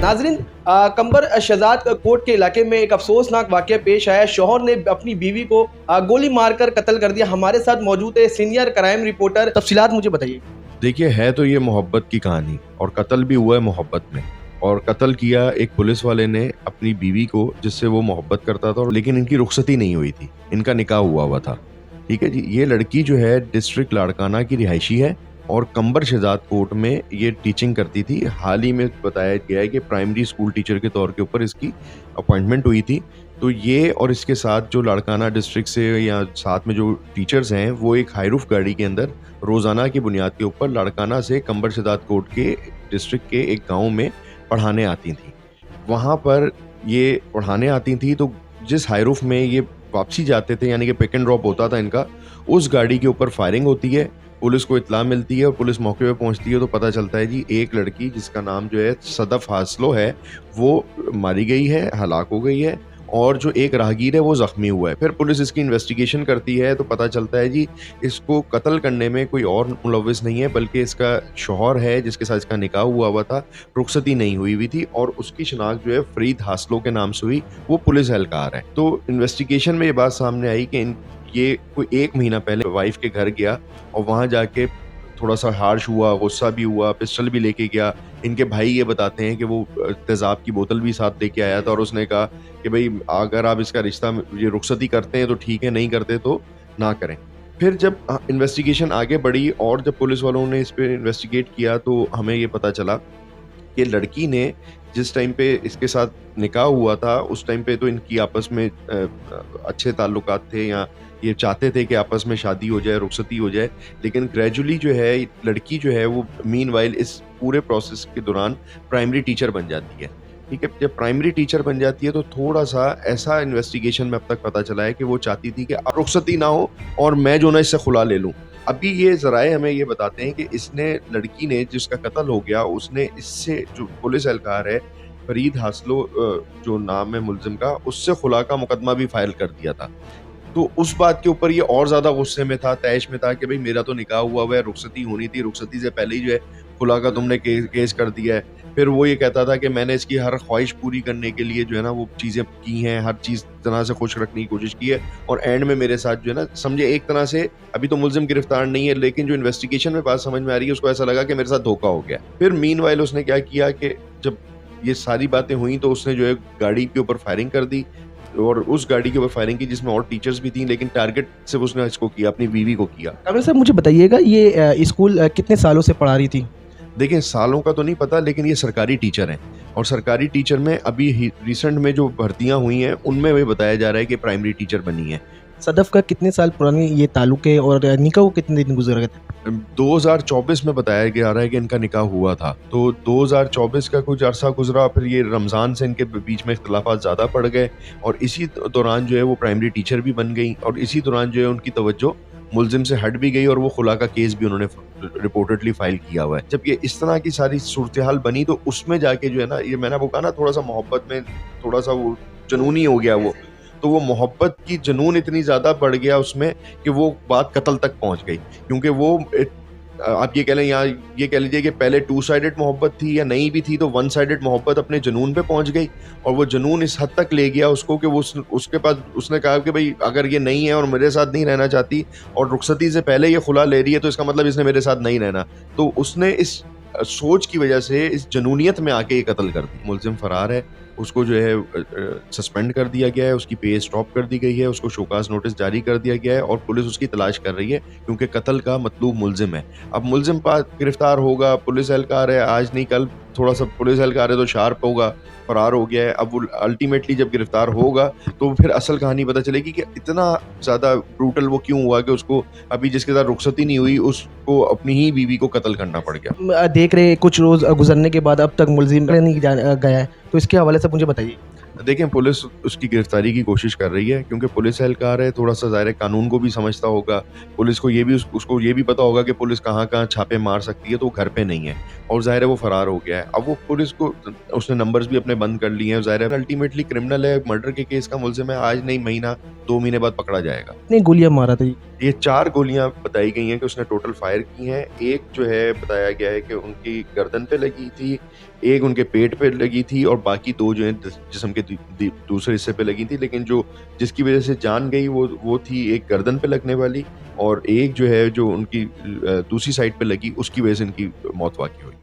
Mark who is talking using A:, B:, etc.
A: नाजरीन, कंबर शहजाद कोट के इलाके में एक अफसोसनाक वाक़या पेश आया। शौहर ने अपनी बीवी को गोली मारकर कत्ल कर दिया। हमारे साथ मौजूद है सीनियर क्राइम रिपोर्टर, तफसीलात मुझे बताइए।
B: देखिए, है तो ये मोहब्बत की कहानी और कत्ल भी हुआ है मोहब्बत में। और कत्ल किया एक पुलिस वाले ने अपनी बीवी को, जिससे वो मोहब्बत करता था, लेकिन इनकी रुखसती नहीं हुई थी, इनका निकाह हुआ था। ठीक है जी। ये लड़की जो है डिस्ट्रिक्ट लाड़काना की रिहायशी है और कंबर शहजाद कोट में ये टीचिंग करती थी। हाल ही में बताया गया है कि प्राइमरी स्कूल टीचर के तौर के ऊपर इसकी अपॉइंटमेंट हुई थी। तो ये और इसके साथ जो लाड़काना डिस्ट्रिक्ट से या साथ में जो टीचर्स हैं, वो एक हाईरूफ गाड़ी के अंदर रोज़ाना की बुनियाद के ऊपर लाड़काना से कंबर शहजाद कोट के डिस्ट्रिक्ट के एक गांव में पढ़ाने आती थी। वहाँ पर ये पढ़ाने आती थी, तो जिस हाईरूफ में ये वापसी जाते थे, यानी कि पिक एंड ड्रॉप होता था इनका, उस गाड़ी के ऊपर फायरिंग होती है। पुलिस को इत्तला मिलती है और पुलिस मौके पे पहुंचती है तो पता चलता है जी, एक लड़की जिसका नाम जो है सदफ हासलो है, वो मारी गई है, हलाक हो गई है, और जो एक राहगीर है वो ज़ख्मी हुआ है। फिर पुलिस इसकी इन्वेस्टिगेशन करती है तो पता चलता है जी, इसको कत्ल करने में कोई और मुलव्विस नहीं है, बल्कि इसका शौहर है जिसके साथ इसका निकाह हुआ था, रुखसती नहीं हुई थी, और उसकी शनाख्त जो है फरीद हासलो के नाम से हुई, वो पुलिस एहलकार है। तो इन्वेस्टिगेशन में ये बात सामने आई कि ये कोई 1 महीना पहले वाइफ के घर गया और वहाँ जाके थोड़ा सा हार्श हुआ, गुस्सा भी हुआ, पिस्टल भी लेके गया। इनके भाई ये बताते हैं कि वो तेज़ाब की बोतल भी साथ लेके आया था और उसने कहा कि भाई, अगर आप इसका रिश्ता ये रुखसती करते हैं तो ठीक है, नहीं करते तो ना करें। फिर जब इन्वेस्टिगेशन आगे बढ़ी और जब पुलिस वालों ने इस पर इन्वेस्टिगेट किया तो हमें ये पता चला कि लड़की ने जिस टाइम पे इसके साथ निकाह हुआ था, उस टाइम पे तो इनकी आपस में अच्छे ताल्लुकात थे, या ये चाहते थे कि आपस में शादी हो जाए, रुखसती हो जाए। लेकिन ग्रेजुअली जो है लड़की जो है वो मीनवाइल इस पूरे प्रोसेस के दौरान प्राइमरी टीचर बन जाती है। ठीक है। जब प्राइमरी टीचर बन जाती है तो थोड़ा सा ऐसा इन्वेस्टिगेशन में अब तक पता चला है कि वो चाहती थी कि रुखसती ना हो और मैं जो ना इससे खुला ले लूँ। अभी ये ज़राए हमें ये बताते हैं कि इसने, लड़की ने जिसका कत्ल हो गया, उसने इससे, जो पुलिस एहलकार है फरीद हासलो जो नाम है मुलजिम का, उससे खुला का मुकदमा भी फाइल कर दिया था। तो उस बात के ऊपर ये और ज़्यादा गुस्से में था, तैश में था कि भाई, मेरा तो निकाह हुआ है, रुखसती होनी थी, रुखसती से पहले ही जो है खुला का तुमने केस कर दिया है। फिर वो ये कहता था कि मैंने इसकी हर ख्वाहिश पूरी करने के लिए जो है ना वो चीज़ें की हैं, हर चीज़ तरह से खुश रखने की कोशिश की है, और एंड में मेरे साथ जो है ना, समझे एक तरह से, अभी तो मुलजिम गिरफ्तार नहीं है, लेकिन जो इन्वेस्टिगेशन में बात समझ में आ रही है, उसको ऐसा लगा कि मेरे साथ धोखा हो गया। फिर मीनवाइल उसने क्या किया कि जब ये सारी बातें हुई तो उसने जो है गाड़ी के ऊपर फायरिंग कर दी, और उस गाड़ी के ऊपर फायरिंग की जिसमें और टीचर्स भी थी, लेकिन टारगेट सिर्फ उसने इसको किया, अपनी बीवी को किया।
A: कामिल साहब, मुझे बताइएगा, ये स्कूल कितने सालों से पढ़ा रही थी?
B: देखिए, सालों का तो नहीं पता, लेकिन ये सरकारी टीचर हैं, और सरकारी टीचर में अभी रिसेंट में जो भर्तियां हुई हैं उनमें भी बताया जा रहा है कि प्राइमरी टीचर बनी है।
A: सदफ का कितने साल पुरानी ये ताल्लुक है और निकाह को कितने दिन गुजर गए थे?
B: 2024 में बताया जा रहा है कि इनका निकाह हुआ था, तो 2024 का कुछ अरसा गुजरा, फिर ये रमज़ान से इनके बीच में इख्तिलाफात ज़्यादा पड़ गए, और इसी दौरान जो है वो प्राइमरी टीचर भी बन गई, और इसी दौरान जो है उनकी तवज्जो मुलजिम से हट भी गई, और वो खुला का केस भी उन्होंने रिपोर्टेडली फाइल किया हुआ है। जब ये इस तरह की सारी सूरत हाल बनी तो उसमें जाके जो है ना, ये मैंने आपको कहा ना, थोड़ा सा मोहब्बत में थोड़ा सा वो जुनूनी हो गया वो, तो वो मोहब्बत की जुनून इतनी ज़्यादा बढ़ गया उसमें कि वो बात कत्ल तक पहुंच गई। क्योंकि वो आप ये कह लें, या ये कह लीजिए कि पहले 2 साइडेड मोहब्बत थी या नहीं भी थी, तो 1 साइडेड मोहब्बत अपने जुनून पे पहुंच गई, और वो जुनून इस हद तक ले गया उसको कि वो उसके पास उसने कहा कि भाई, अगर ये नहीं है और मेरे साथ नहीं रहना चाहती और रुखसती से पहले ये खुला ले रही है, तो इसका मतलब इसने मेरे साथ नहीं रहना। तो उसने इस सोच की वजह से, इस जनूनियत में आके ये कत्ल कर दी। मुलजिम फरार है, उसको जो है सस्पेंड कर दिया गया है, उसकी पे स्टॉप कर दी गई है, उसको शोकास नोटिस जारी कर दिया गया है, और पुलिस उसकी तलाश कर रही है, क्योंकि कत्ल का मतलूब मुलजिम है। अब मुलजिम गिरफ्तार होगा, पुलिस एहलकार है, आज नहीं कल थोड़ा सा पुलिस एहलकार है तो शार्प होगा, फरार हो गया है। अब वो अल्टीमेटली जब गिरफ्तार होगा तो फिर असल कहानी पता चलेगी कि इतना ज़्यादा ब्रूटल वो क्यों हुआ कि उसको, अभी जिसके साथ रुखसती नहीं हुई, उसको अपनी ही बीवी को कत्ल करना पड़ गया।
A: देख रहे कुछ रोज़ गुजरने के बाद अब तक मुलजिम नहीं गया है, तो इसके हवाले से मुझे बताइए।
B: देखें, पुलिस उसकी गिरफ्तारी की कोशिश कर रही है, क्योंकि पुलिस एहलकार है, थोड़ा सा ज़ाहिर कानून को भी समझता होगा। पुलिस को ये भी उसको ये भी पता होगा कि पुलिस कहाँ-कहाँ छापे मार सकती है, तो वो घर पे नहीं है और ज़ाहिर है वो फ़रार हो गया है। अब वो पुलिस को उसने नंबर्स भी अपने बंद कर लिए हैं, ज़ाहिर है अल्टीमेटली क्रिमिनल है, मर्डर के केस का मुलज़िम है, आज नहीं महीना 2 महीने बाद पकड़ा जाएगा।
A: कितनी गोलियां मारा था?
B: ये 4 गोलियाँ बताई गई हैं कि उसने टोटल फायर की हैं। एक जो है बताया गया है कि उनकी गर्दन पे लगी थी, एक उनके पेट पे लगी थी और बाकी 2 जो हैं जिस्म के दूसरे हिस्से पे लगी थी। लेकिन जो जिसकी वज़ह से जान गई वो थी एक गर्दन पे लगने वाली, और एक जो है जो उनकी दूसरी साइड पे लगी उसकी वज़ह से इनकी मौत वाक़ई हुई।